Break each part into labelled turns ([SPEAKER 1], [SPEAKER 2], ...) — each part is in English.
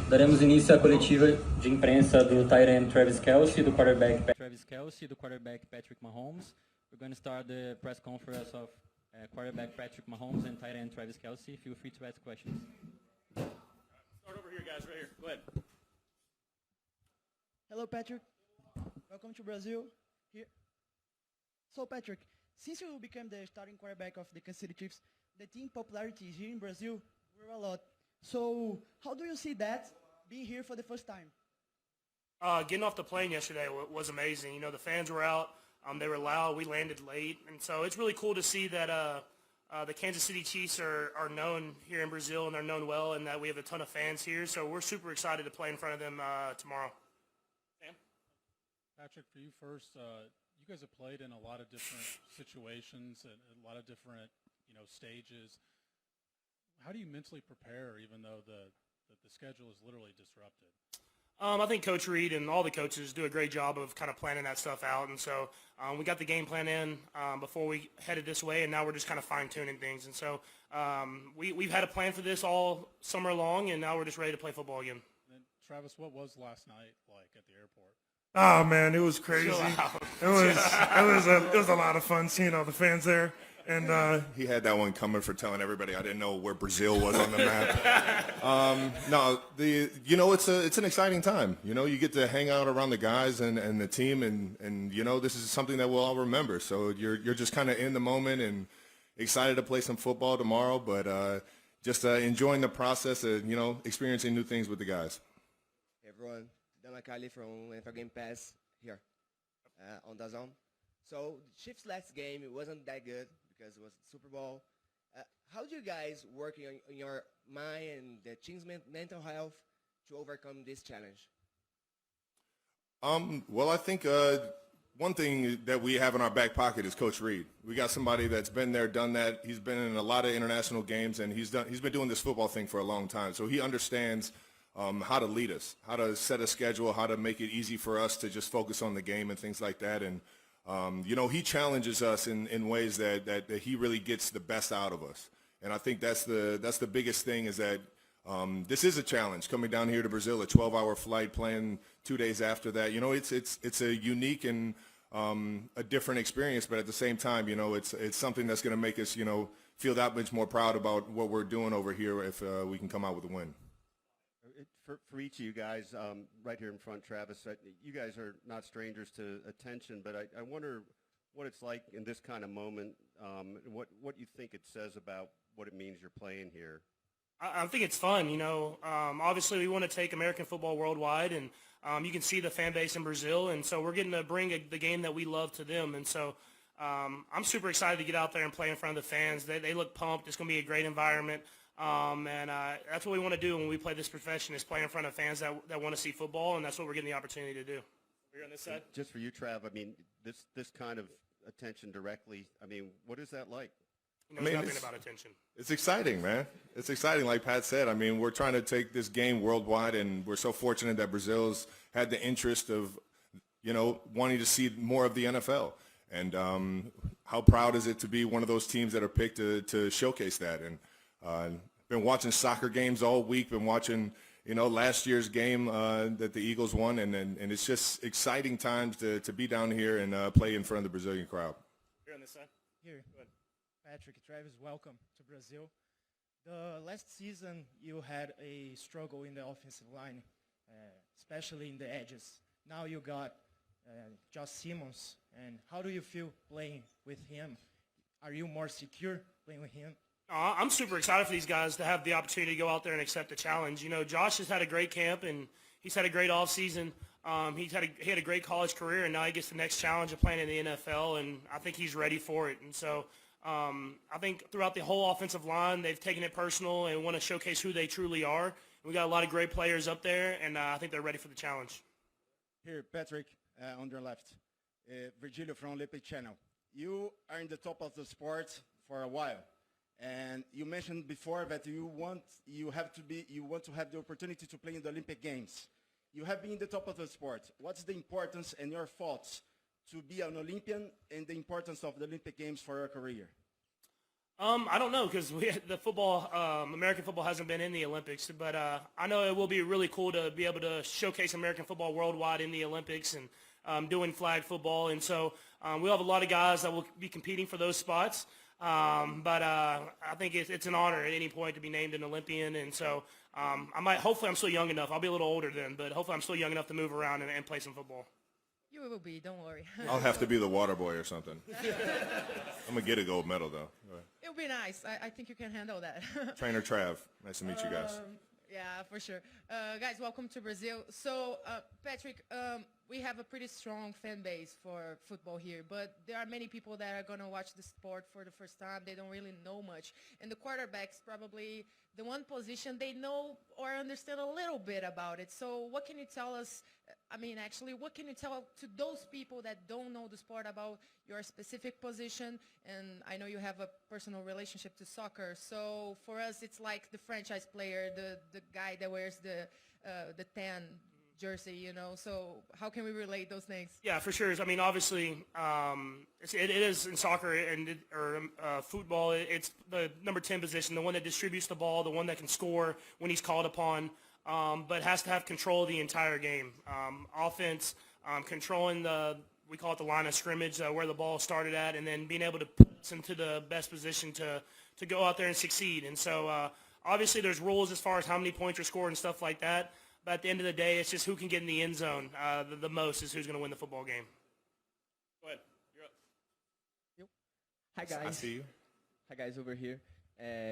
[SPEAKER 1] Daremos início à coletiva de imprensa do tight end Travis Kelce, do quarterback Patrick Mahomes. We're going to start the press conference of quarterback Patrick Mahomes and tight end Travis Kelce. Feel free to ask questions.
[SPEAKER 2] Start over here, guys, right here. Go ahead.
[SPEAKER 3] Hello, Patrick. Welcome to Brazil. Here. So, Patrick, since you became the starting quarterback of the Kansas City Chiefs, the team popularity here in Brazil grew a lot. So, how do you see that being here for the first time?
[SPEAKER 2] Getting off the plane yesterday was amazing. You know, the fans were out. They were loud. We landed late. And so it's really cool to see that the Kansas City Chiefs are known here in Brazil, and they're known well, and that we have a ton of fans here. So we're super excited to play in front of them tomorrow. Sam?
[SPEAKER 4] Patrick, for you first, you guys have played in a lot of different situations and a lot of different, stages. How do you mentally prepare, even though the schedule is literally disrupted?
[SPEAKER 2] I think Coach Reed and all the coaches do a great job of kind of planning that stuff out. And so we got the game plan in before we headed this way, and now we're just kind of fine-tuning things. And so we've had a plan for this all summer long, and now we're just ready to play football again.
[SPEAKER 4] And Travis, what was last night like at the airport?
[SPEAKER 5] Oh man, it was crazy. It was a lot of fun seeing all the fans there. And
[SPEAKER 6] he had that one coming for telling everybody I didn't know where Brazil was on the map. It's an exciting time. You get to hang out around the guys and the team, and this is something that we'll all remember. So you're just kind of in the moment and excited to play some football tomorrow, but just enjoying the process of experiencing new things with the guys.
[SPEAKER 7] Hey everyone, Dan Akali from NFL Game Pass here on DAZN. So Chiefs' last game, it wasn't that good because it was Super Bowl. How do you guys work on your mind and the team's mental health to overcome this challenge?
[SPEAKER 6] Well, I think one thing that we have in our back pocket is Coach Reed. We got somebody that's been there, done that. He's been in a lot of international games, and he's been doing this football thing for a long time. So he understands how to lead us, how to set a schedule, how to make it easy for us to just focus on the game and things like that. And he challenges us in ways that he really gets the best out of us. And I think that's the biggest thing is that this is a challenge coming down here to Brazil, a 12-hour flight, playing 2 days after that. It's a unique and a different experience, but at the same time, it's something that's going to make us, feel that much more proud about what we're doing over here if we can come out with a win.
[SPEAKER 8] For each of you guys, right here in front, Travis, you guys are not strangers to attention, but I wonder what it's like in this kind of moment, what you think it says about what it means you're playing here.
[SPEAKER 2] I think it's fun. Obviously we want to take American football worldwide, and you can see the fan base in Brazil, and so we're getting to bring the game that we love to them. And so I'm super excited to get out there and play in front of the fans. They look pumped. It's going to be a great environment. That's what we want to do when we play this profession is play in front of fans that want to see football, and that's what we're getting the opportunity to do. We're on this side.
[SPEAKER 8] Just for you, Trav, this kind of attention directly, what is that like?
[SPEAKER 2] Nothing about attention.
[SPEAKER 6] It's exciting, man. It's exciting, like Pat said. We're trying to take this game worldwide, and we're so fortunate that Brazil's had the interest of, wanting to see more of the NFL. And how proud is it to be one of those teams that are picked to showcase that? And been watching soccer games all week. Been watching, last year's game that the Eagles won, and it's just exciting times to be down here and play in front of the Brazilian crowd.
[SPEAKER 2] Here on this side.
[SPEAKER 3] Here. Patrick, Travis, welcome to Brazil. The last season, you had a struggle in the offensive line, especially in the edges. Now you got Josh Simmons, and how do you feel playing with him? Are you more secure playing with him?
[SPEAKER 2] I'm super excited for these guys to have the opportunity to go out there and accept the challenge. Josh has had a great camp, and he's had a great offseason. He had a great college career, and now he gets the next challenge of playing in the NFL, and I think he's ready for it. And so I think throughout the whole offensive line, they've taken it personal and want to showcase who they truly are. We got a lot of great players up there, and I think they're ready for the challenge.
[SPEAKER 9] Here, Patrick, on your left. Virgilio from Olympic Channel. You are in the top of the sport for a while. And you mentioned before that you want to have the opportunity to play in the Olympic Games. You have been in the top of the sport. What's the importance and your thoughts to be an Olympian and the importance of the Olympic Games for your career?
[SPEAKER 2] I don't know because the football, American football hasn't been in the Olympics, but I know it will be really cool to be able to showcase American football worldwide in the Olympics and doing flag football. And so we'll have a lot of guys that will be competing for those spots. But I think it's an honor at any point to be named an Olympian. And so hopefully I'm still young enough. I'll be a little older then, but hopefully I'm still young enough to move around and play some football.
[SPEAKER 10] You will be, don't worry.
[SPEAKER 6] I'll have to be the water boy or something. I'm going to get a gold medal, though.
[SPEAKER 10] It'll be nice. I think you can handle that.
[SPEAKER 6] Trainer Trav, nice to meet you guys.
[SPEAKER 10] Yeah, for sure. Guys, welcome to Brazil. So, Patrick, we have a pretty strong fan base for football here, but there are many people that are going to watch the sport for the first time. They don't really know much. And the quarterback's probably the one position they know or understand a little bit about it. So what can you tell us? What can you tell to those people that don't know the sport about your specific position? And I know you have a personal relationship to soccer. So for us, it's like the franchise player, the guy that wears the 10 jersey, you know. So how can we relate those things?
[SPEAKER 2] Yeah, for sure. I mean, obviously, it is in soccer or football. It's the number 10 position, the one that distributes the ball, the one that can score when he's called upon, but has to have control of the entire game. Offense, controlling we call it the line of scrimmage, where the ball started at, and then being able to put us into the best position to go out there and succeed. And so obviously there's rules as far as how many points are scored and stuff like that. But at the end of the day, it's just who can get in the end zone the most is who's going to win the football game. Go ahead. You're up.
[SPEAKER 7] Hi, guys.
[SPEAKER 6] I see you.
[SPEAKER 7] Hi, guys, over here.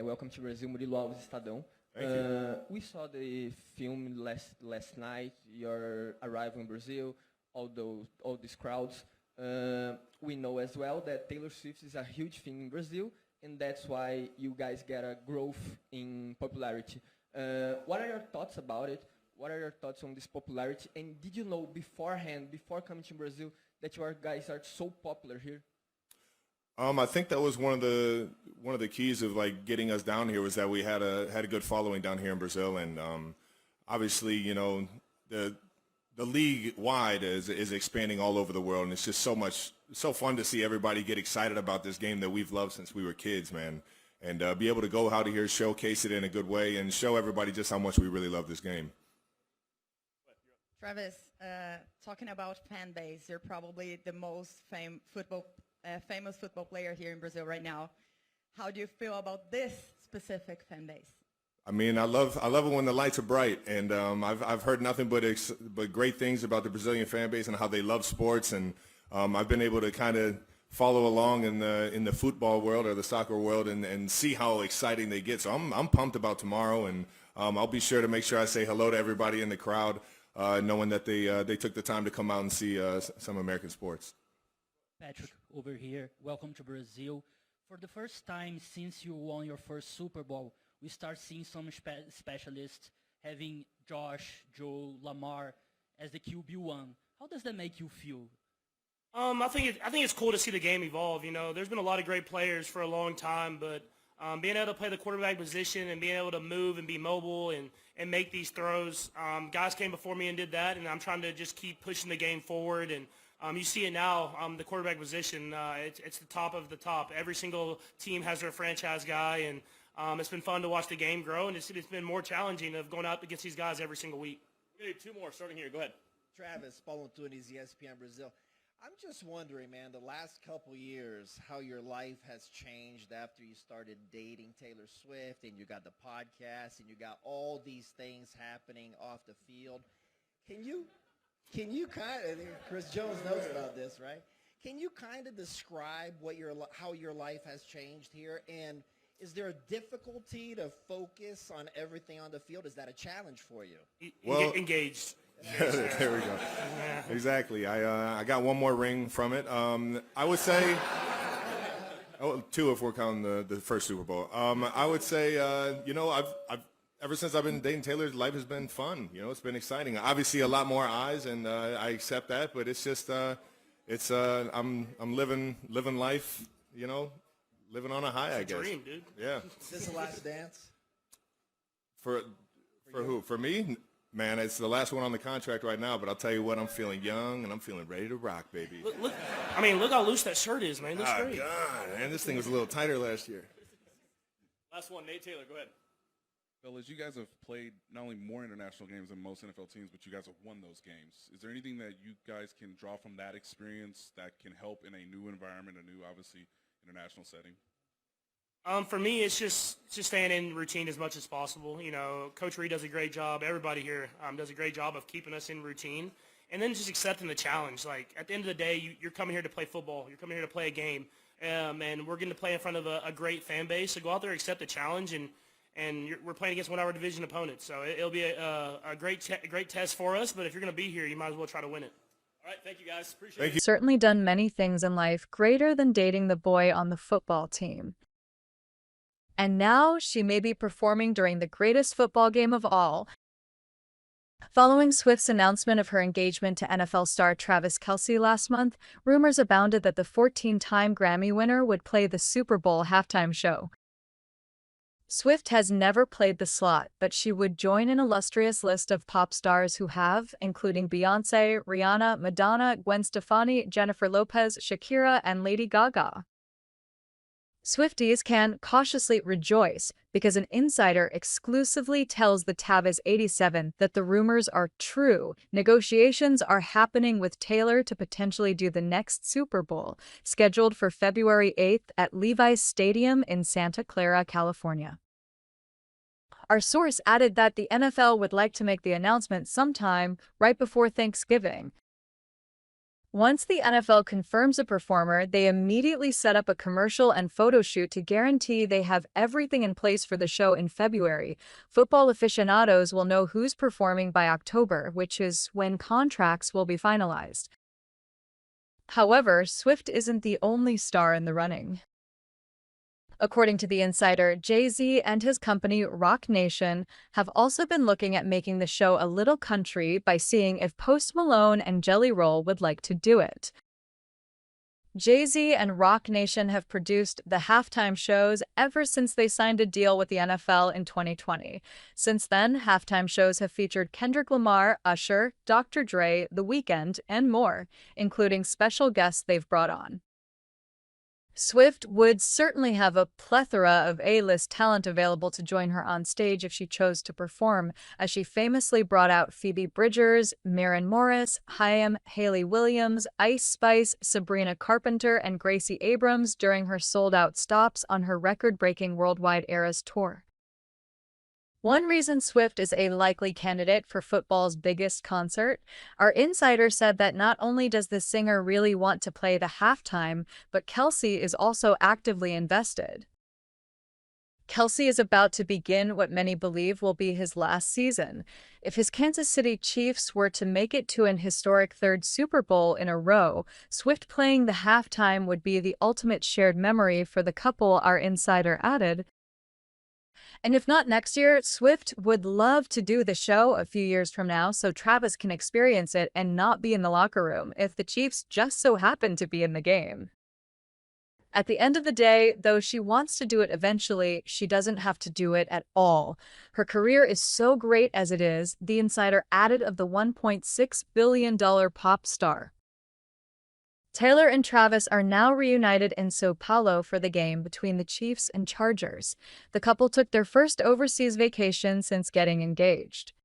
[SPEAKER 7] Welcome to Brazil, Murilo Alves, Estadão.
[SPEAKER 6] Thank you.
[SPEAKER 7] We saw the film last night, your arrival in Brazil, all these crowds. We know as well that Taylor Swift is a huge thing in Brazil, and that's why you guys get a growth in popularity. What are your thoughts about it? What are your thoughts on this popularity? And did you know beforehand, before coming to Brazil, that your guys are so popular here?
[SPEAKER 6] I think that was one of the keys of like getting us down here was that we had a good following down here in Brazil, and obviously, you know, the league wide is expanding all over the world, and it's just so fun to see everybody get excited about this game that we've loved since we were kids, man, and be able to go out of here, showcase it in a good way, and show everybody just how much we really love this game.
[SPEAKER 10] Travis, talking about fan base, you're probably the most famous football player here in Brazil right now. How do you feel about this specific fan base?
[SPEAKER 6] I mean, I love it when the lights are bright, and I've heard nothing but great things about the Brazilian fan base and how they love sports, and I've been able to kind of follow along in the football world or the soccer world and see how exciting they get. So I'm pumped about tomorrow, and I'll be sure to make sure I say hello to everybody in the crowd, knowing that they took the time to come out and see some American sports.
[SPEAKER 11] Patrick, over here. Welcome to Brazil. For the first time since you won your first Super Bowl, we start seeing some specialists having Josh, Joe, Lamar as the QB1. How does that make you feel?
[SPEAKER 2] I think it's cool to see the game evolve. You know, there's been a lot of great players for a long time, but being able to play the quarterback position and being able to move and be mobile and make these throws, guys came before me and did that, and I'm trying to just keep pushing the game forward. And you see it now, the quarterback position, it's the top of the top. Every single team has their franchise guy, and it's been fun to watch the game grow, and it's been more challenging of going out against these guys every single week.
[SPEAKER 12] We're going to do two more starting here. Go ahead.
[SPEAKER 13] Travis, Paulo Antunes, ESPN Brazil. I'm just wondering, man, the last couple years, how your life has changed after you started dating Taylor Swift and you got the podcast and you got all these things happening off the field. Can you kind of, Chris Jones knows about this, right? Can you kind of describe how your life has changed here? And is there a difficulty to focus on everything on the field? Is that a challenge for you?
[SPEAKER 2] Well, engaged.
[SPEAKER 6] There we go. Exactly. I got one more ring from it. I would say two if we're counting the first Super Bowl. I would say you know, I've ever since I've been dating Taylor, life has been fun. You know, it's been exciting. Obviously, a lot more eyes, and I accept that. But it's just I'm living life. You know, living on a high. I guess.
[SPEAKER 2] Dream, dude.
[SPEAKER 6] Yeah.
[SPEAKER 13] Is this the last dance?
[SPEAKER 6] For who? For me? Man, it's the last one on the contract right now, but I'll tell you what, I'm feeling young and I'm feeling ready to rock, baby.
[SPEAKER 2] Look how loose that shirt is, man. It looks great.
[SPEAKER 6] God, man, this thing was a little tighter last year.
[SPEAKER 12] Last one, Nate Taylor, go ahead.
[SPEAKER 14] Fellas, you guys have played not only more international games than most NFL teams, but you guys have won those games. Is there anything that you guys can draw from that experience that can help in a new environment, a new, obviously, international setting?
[SPEAKER 2] For me, it's just staying in routine as much as possible. You know, Coach Reed does a great job. Everybody here does a great job of keeping us in routine, and then just accepting the challenge. Like, at the end of the day, you're coming here to play football. You're coming here to play a game, and we're going to play in front of a great fan base. So go out there, accept the challenge, and we're playing against one of our division opponents. So it'll be a great test for us. But if you're going to be here, you might as well try to win it.
[SPEAKER 12] All right, thank you guys. Appreciate it.
[SPEAKER 15] Certainly done many things in life greater than dating the boy on the football team. And now she may be performing during the greatest football game of all. Following Swift's announcement of her engagement to NFL star Travis Kelce last month, rumors abounded that the 14-time Grammy winner would play the Super Bowl halftime show. Swift has never played the slot, but she would join an illustrious list of pop stars who have, including Beyoncé, Rihanna, Madonna, Gwen Stefani, Jennifer Lopez, Shakira, and Lady Gaga. Swifties can cautiously rejoice because an insider exclusively tells the Tabas 87 that the rumors are true. Negotiations are happening with Taylor to potentially do the next Super Bowl, scheduled for February 8th at Levi's Stadium in Santa Clara, California. Our source added that the NFL would like to make the announcement sometime right before Thanksgiving. Once the NFL confirms a performer, they immediately set up a commercial and photo shoot to guarantee they have everything in place for the show in February. Football aficionados will know who's performing by October, which is when contracts will be finalized. However, Swift isn't the only star in the running. According to the insider, Jay-Z and his company Rock Nation have also been looking at making the show a little country by seeing if Post Malone and Jelly Roll would like to do it. Jay-Z and Rock Nation have produced the halftime shows ever since they signed a deal with the NFL in 2020. Since then, halftime shows have featured Kendrick Lamar, Usher, Dr. Dre, The Weeknd, and more, including special guests they've brought on. Swift would certainly have a plethora of A-list talent available to join her on stage if she chose to perform, as she famously brought out Phoebe Bridgers, Maren Morris, Haim, Hayley Williams, Ice Spice, Sabrina Carpenter, and Gracie Abrams during her sold-out stops on her record-breaking Worldwide Eras tour. One reason Swift is a likely candidate for football's biggest concert, our insider said that not only does the singer really want to play the halftime, but Kelce is also actively invested. Kelce is about to begin what many believe will be his last season. If his Kansas City Chiefs were to make it to an historic third Super Bowl in a row, Swift playing the halftime would be the ultimate shared memory for the couple, our insider added. And if not next year, Swift would love to do the show a few years from now so Travis can experience it and not be in the locker room if the Chiefs just so happen to be in the game. At the end of the day, though she wants to do it eventually, she doesn't have to do it at all. Her career is so great as it is, the insider added of the $1.6 billion pop star. Taylor and Travis are now reunited in Sao Paulo for the game between the Chiefs and Chargers. The couple took their first overseas vacation since getting engaged.